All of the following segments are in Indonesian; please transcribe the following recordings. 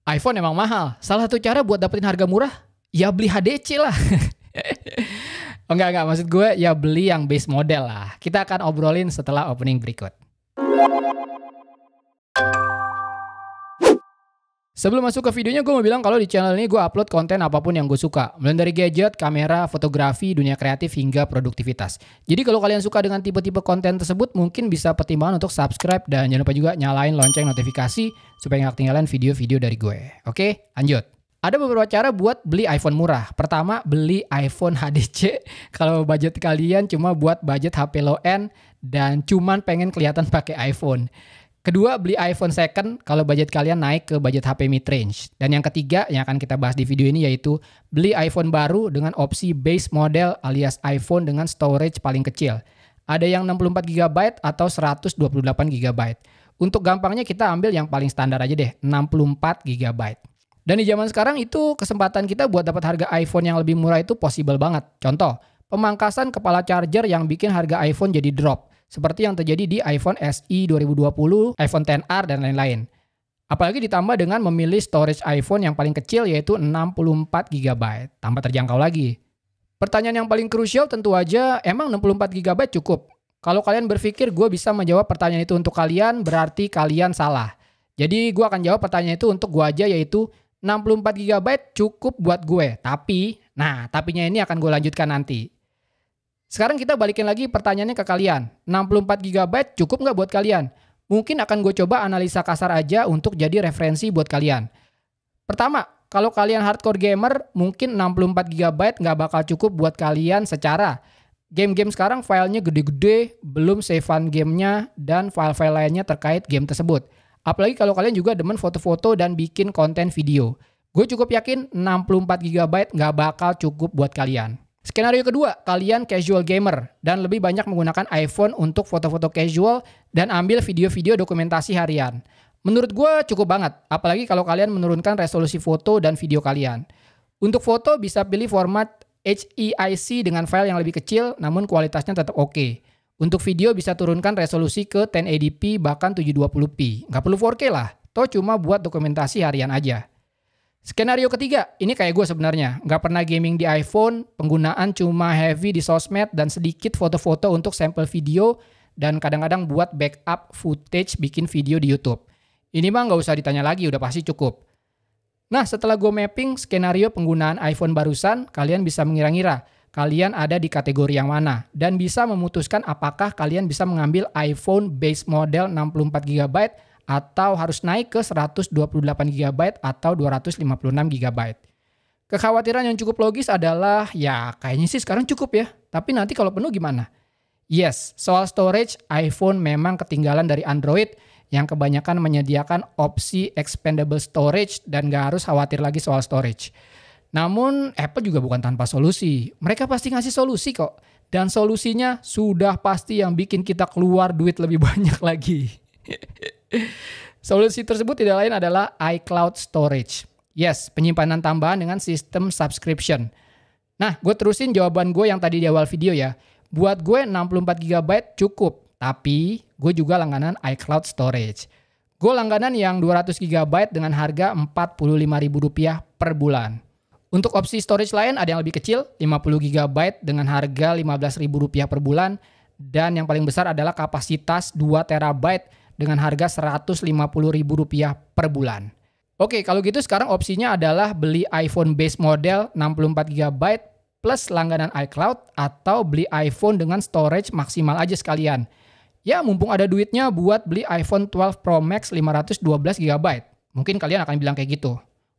iPhone emang mahal. Salah satu cara buat dapetin harga murah, ya beli HDC lah. Oh, enggak. Maksud gue ya beli yang base model lah. Kita akan obrolin setelah opening berikut. Sebelum masuk ke videonya, gue mau bilang kalau di channel ini gue upload konten apapun yang gue suka. Mulai dari gadget, kamera, fotografi, dunia kreatif, hingga produktivitas. Jadi kalau kalian suka dengan tipe-tipe konten tersebut, mungkin bisa pertimbangan untuk subscribe. Dan jangan lupa juga nyalain lonceng notifikasi supaya nggak ketinggalan video-video dari gue. Oke, lanjut. Ada beberapa cara buat beli iPhone murah. Pertama, beli iPhone HDC. Kalau budget kalian cuma buat budget HP low end dan cuman pengen kelihatan pakai iPhone. Kedua, beli iPhone second kalau budget kalian naik ke budget HP mid-range. Dan yang ketiga yang akan kita bahas di video ini yaitu beli iPhone baru dengan opsi base model alias iPhone dengan storage paling kecil. Ada yang 64GB atau 128GB. Untuk gampangnya kita ambil yang paling standar aja deh, 64GB. Dan di zaman sekarang itu kesempatan kita buat dapat harga iPhone yang lebih murah itu possible banget. Contoh, pemangkasan kepala charger yang bikin harga iPhone jadi drop. Seperti yang terjadi di iPhone SE 2020, iPhone XR, dan lain-lain. Apalagi ditambah dengan memilih storage iPhone yang paling kecil yaitu 64GB. Tambah terjangkau lagi. Pertanyaan yang paling krusial tentu aja, emang 64GB cukup? Kalau kalian berpikir gue bisa menjawab pertanyaan itu untuk kalian, berarti kalian salah. Jadi gue akan jawab pertanyaan itu untuk gue aja yaitu 64GB cukup buat gue. Tapinya ini akan gue lanjutkan nanti. Sekarang kita balikin lagi pertanyaannya ke kalian. 64GB cukup nggak buat kalian? Mungkin akan gue coba analisa kasar aja untuk jadi referensi buat kalian. Pertama, kalau kalian hardcore gamer, mungkin 64GB nggak bakal cukup buat kalian secara game-game sekarang filenya gede-gede, belum save-an gamenya, dan file-file lainnya terkait game tersebut. Apalagi kalau kalian juga demen foto-foto dan bikin konten video. Gue cukup yakin 64GB nggak bakal cukup buat kalian. Skenario kedua, kalian casual gamer dan lebih banyak menggunakan iPhone untuk foto-foto casual dan ambil video-video dokumentasi harian. Menurut gue cukup banget, apalagi kalau kalian menurunkan resolusi foto dan video kalian. Untuk foto bisa pilih format HEIC dengan file yang lebih kecil namun kualitasnya tetap oke. Untuk video bisa turunkan resolusi ke 1080p bahkan 720p. Nggak perlu 4K lah, toh cuma buat dokumentasi harian aja. Skenario ketiga, ini kayak gue sebenarnya. Nggak pernah gaming di iPhone, penggunaan cuma heavy di sosmed dan sedikit foto-foto untuk sampel video dan kadang-kadang buat backup footage bikin video di YouTube. Ini mah nggak usah ditanya lagi, udah pasti cukup. Nah, setelah gue mapping skenario penggunaan iPhone barusan, kalian bisa mengira-ngira kalian ada di kategori yang mana dan bisa memutuskan apakah kalian bisa mengambil iPhone base model 64GB atau harus naik ke 128GB atau 256GB. Kekhawatiran yang cukup logis adalah, ya kayaknya sih sekarang cukup ya, tapi nanti kalau penuh gimana? Yes, soal storage, iPhone memang ketinggalan dari Android yang kebanyakan menyediakan opsi expandable storage dan gak harus khawatir lagi soal storage. Namun, Apple juga bukan tanpa solusi. Mereka pasti ngasih solusi kok. Dan solusinya sudah pasti yang bikin kita keluar duit lebih banyak lagi. Solusi tersebut tidak lain adalah iCloud Storage. Yes, penyimpanan tambahan dengan sistem subscription. Nah, gue terusin jawaban gue yang tadi di awal video ya. Buat gue 64GB cukup, tapi gue juga langganan iCloud Storage. Gue langganan yang 200GB dengan harga Rp45.000 per bulan. Untuk opsi storage lain ada yang lebih kecil, 50GB dengan harga Rp15.000 per bulan. Dan yang paling besar adalah kapasitas 2TB dengan harga Rp150.000 per bulan. Oke, kalau gitu sekarang opsinya adalah beli iPhone base model 64GB plus langganan iCloud atau beli iPhone dengan storage maksimal aja sekalian. Ya, mumpung ada duitnya buat beli iPhone 12 Pro Max 512GB. Mungkin kalian akan bilang kayak gitu.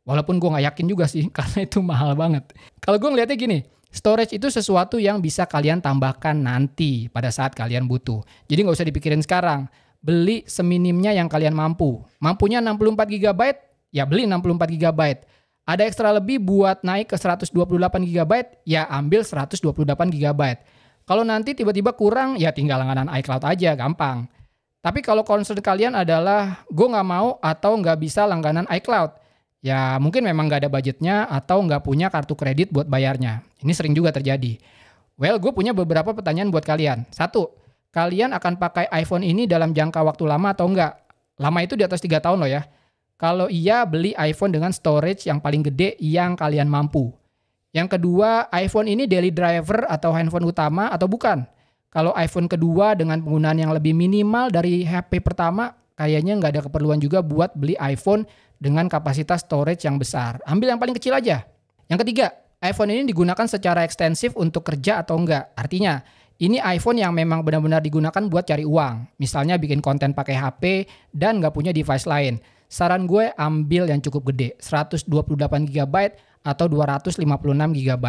Walaupun gue gak yakin juga sih, karena itu mahal banget. Kalau gue ngeliatnya gini, storage itu sesuatu yang bisa kalian tambahkan nanti pada saat kalian butuh. Jadi gak usah dipikirin sekarang. Beli seminimnya yang kalian mampu. Mampunya 64GB, ya beli 64GB. Ada ekstra lebih buat naik ke 128GB, ya ambil 128GB. Kalau nanti tiba-tiba kurang, ya tinggal langganan iCloud aja, gampang. Tapi kalau concern kalian adalah, gue gak mau atau gak bisa langganan iCloud. Ya mungkin memang gak ada budgetnya atau gak punya kartu kredit buat bayarnya. Ini sering juga terjadi. Well, gue punya beberapa pertanyaan buat kalian. 1. Kalian akan pakai iPhone ini dalam jangka waktu lama atau enggak? Lama itu di atas 3 tahun loh ya. Kalau iya, beli iPhone dengan storage yang paling gede yang kalian mampu. Yang kedua, iPhone ini daily driver atau handphone utama atau bukan? Kalau iPhone kedua dengan penggunaan yang lebih minimal dari HP pertama, kayaknya nggak ada keperluan juga buat beli iPhone dengan kapasitas storage yang besar. Ambil yang paling kecil aja. Yang ketiga, iPhone ini digunakan secara ekstensif untuk kerja atau enggak. Artinya, ini iPhone yang memang benar-benar digunakan buat cari uang. Misalnya bikin konten pakai HP dan nggak punya device lain. Saran gue ambil yang cukup gede, 128 GB atau 256 GB.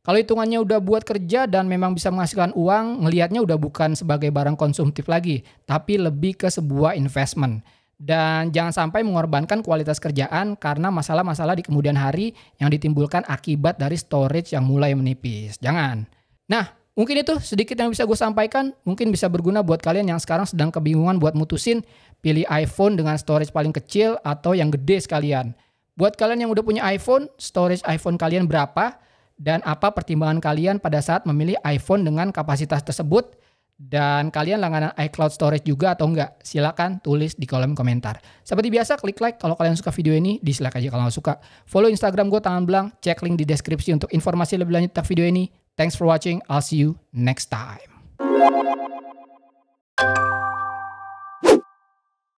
Kalau hitungannya udah buat kerja dan memang bisa menghasilkan uang, ngelihatnya udah bukan sebagai barang konsumtif lagi, tapi lebih ke sebuah investment. Dan jangan sampai mengorbankan kualitas kerjaan karena masalah-masalah di kemudian hari yang ditimbulkan akibat dari storage yang mulai menipis. Jangan. Nah, mungkin itu sedikit yang bisa gue sampaikan. Mungkin bisa berguna buat kalian yang sekarang sedang kebingungan buat mutusin pilih iPhone dengan storage paling kecil atau yang gede sekalian. Buat kalian yang udah punya iPhone, storage iPhone kalian berapa? Dan apa pertimbangan kalian pada saat memilih iPhone dengan kapasitas tersebut? Dan kalian langganan iCloud Storage juga atau enggak? Silakan tulis di kolom komentar. Seperti biasa, klik like kalau kalian suka video ini, dislike aja kalau nggak suka. Follow Instagram gue Tangan Belang, cek link di deskripsi untuk informasi lebih lanjut tentang video ini. Thanks for watching, I'll see you next time.